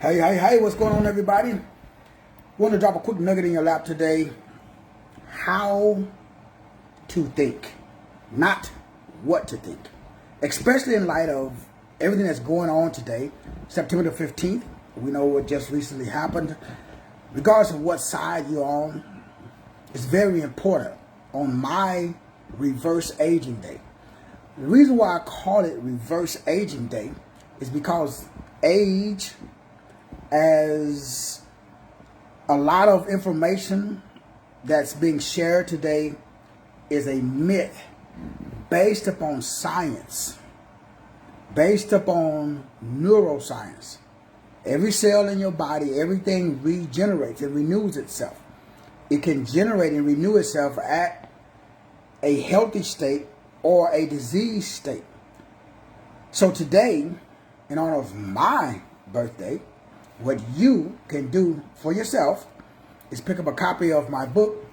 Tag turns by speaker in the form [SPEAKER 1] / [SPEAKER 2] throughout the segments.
[SPEAKER 1] Hey, what's going on, everybody? Want to drop a quick nugget in your lap today. How to think, not what to think. Especially in light of everything that's going on today, September the 15th. We know what just recently happened. Regardless of what side you're on, it's very important on my reverse aging day. The reason why I call it reverse aging day is because age, as a lot of information that's being shared today is a myth based upon science, based upon neuroscience. Every cell in your body, everything regenerates and renews itself. It can generate and renew itself at a healthy state or a disease state. So today, in honor of my birthday, what you can do for yourself is pick up a copy of my book,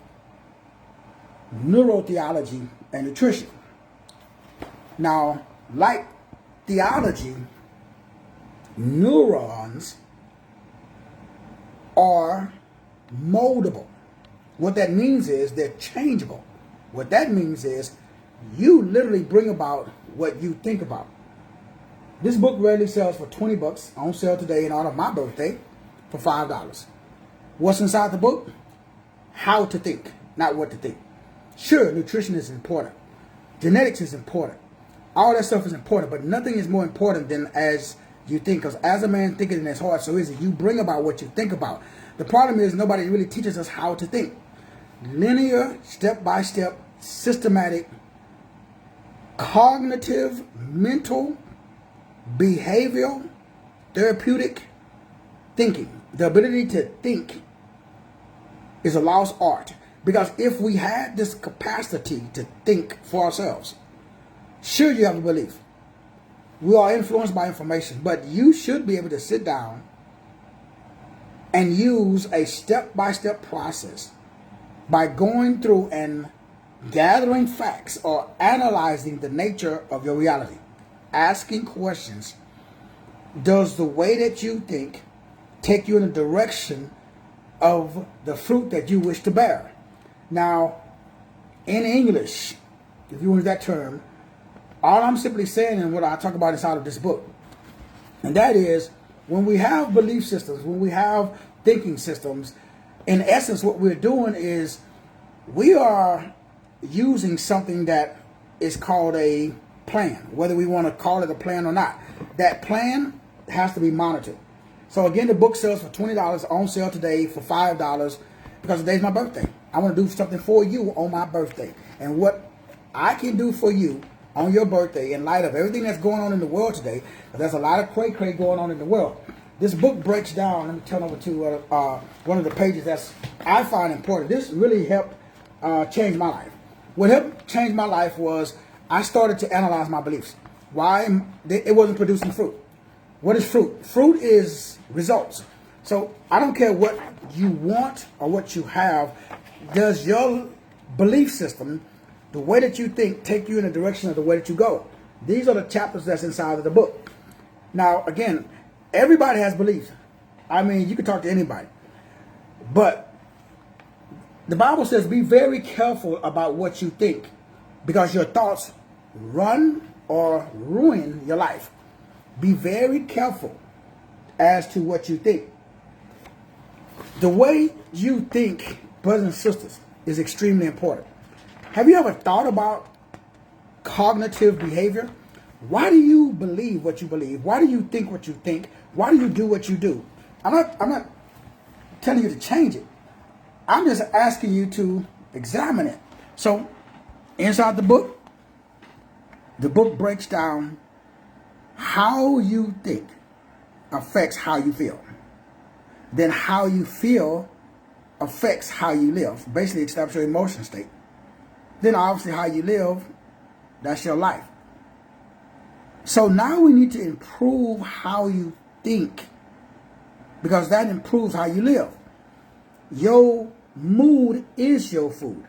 [SPEAKER 1] NeuroTheology and Nutrition. Now, like theology, neurons are moldable. What that means is they're changeable. What that means is you literally bring about what you think about. This book rarely sells for $20 on sale today in honor of my birthday for $5. What's inside the book? How to think, not what to think. Sure, nutrition is important. Genetics is important. All that stuff is important, but nothing is more important than as you think. Because as a man thinketh in his heart, so is it. You bring about what you think about. The problem is nobody really teaches us how to think. Linear, step-by-step, systematic, cognitive, mental, behavioral, therapeutic thinking. The ability to think is a lost art. Because if we had this capacity to think for ourselves, sure, you have a belief. We are influenced by information, but you should be able to sit down and use a step-by-step process by going through and gathering facts or analyzing the nature of your reality. Asking questions. Does the way that you think take you in the direction of the fruit that you wish to bear? Now, in English, if you use that term, all I'm simply saying and what I talk about inside of this book, and that is when we have belief systems, when we have thinking systems, in essence what we're doing is we are using something that is called a plan, whether we want to call it a plan or not. That plan has to be monitored. So again, the book sells for $20 on sale today for $5 because today's my birthday. I want to do something for you on my birthday. And what I can do for you on your birthday in light of everything that's going on in the world today, because there's a lot of cray-cray going on in the world. This book breaks down, let me turn over to one of the pages that's I find important. This really helped change my life. What helped change my life was I started to analyze my beliefs. Why it wasn't producing fruit. What is fruit? Fruit is results. So I don't care what you want or what you have. Does your belief system, the way that you think, take you in the direction of the way that you go? These are the chapters that's inside of the book. Now, again, everybody has beliefs. I mean, you can talk to anybody. But the Bible says be very careful about what you think, because your thoughts run or ruin your life. Be very careful as to what you think. The way you think, brothers and sisters, is extremely important. Have you ever thought about cognitive behavior? Why do you believe what you believe? Why do you think what you think? Why do you do what you do? I'm not telling you to change it. I'm just asking you to examine it. So, inside the book breaks down how you think affects how you feel. Then how you feel affects how you live. Basically, it stops your emotion state. Then obviously how you live, that's your life. So now we need to improve how you think, because that improves how you live. Your mood is your food.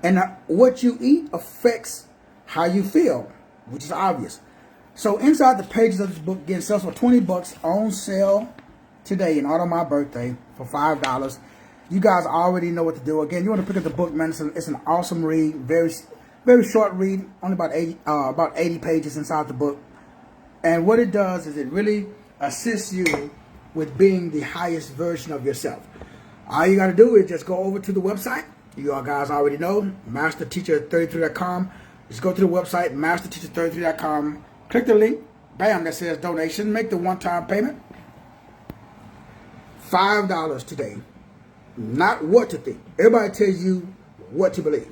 [SPEAKER 1] And what you eat affects how you feel, which is obvious. So inside the pages of this book, again, sells for $20 on sale today and honor my birthday for $5. You guys already know what to do. Again, you want to pick up the book, man. It's an awesome read. Very, very short read. Only about 80 pages inside the book. And what it does is it really assists you with being the highest version of yourself. All you got to do is just go over to the website. You all guys already know, masterteacher33.com. Just go to the website, masterteacher33.com. Click the link. Bam, that says donation. Make the one-time payment. $5 today. Not what to think. Everybody tells you what to believe.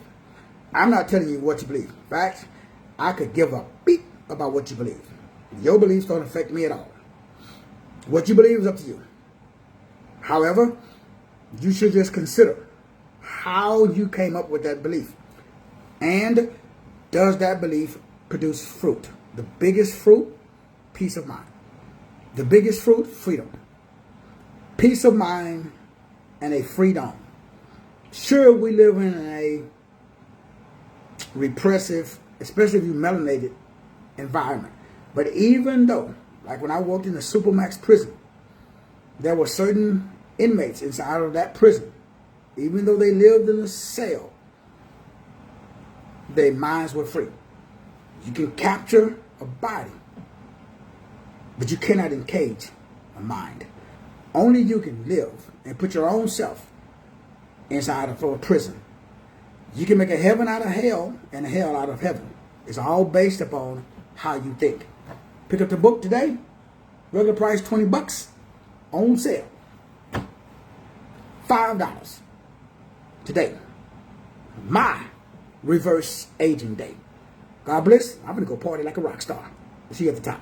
[SPEAKER 1] I'm not telling you what to believe. In fact, I could give a beep about what you believe. Your beliefs don't affect me at all. What you believe is up to you. However, you should just consider how you came up with that belief. And does that belief produce fruit? The biggest fruit, peace of mind. The biggest fruit, freedom. Peace of mind and a freedom. Sure, we live in a repressive, especially if you melanated environment. But even though, like when I worked in the Supermax prison, there were certain inmates inside of that prison, even though they lived in a cell, their minds were free. You can capture a body, but you cannot encage a mind. Only you can live and put your own self inside of a prison. You can make a heaven out of hell and a hell out of heaven. It's all based upon how you think. Pick up the book today. Regular price $20. On sale. $5 today. My reverse aging day. God bless. I'm going to go party like a rock star. See you at the top.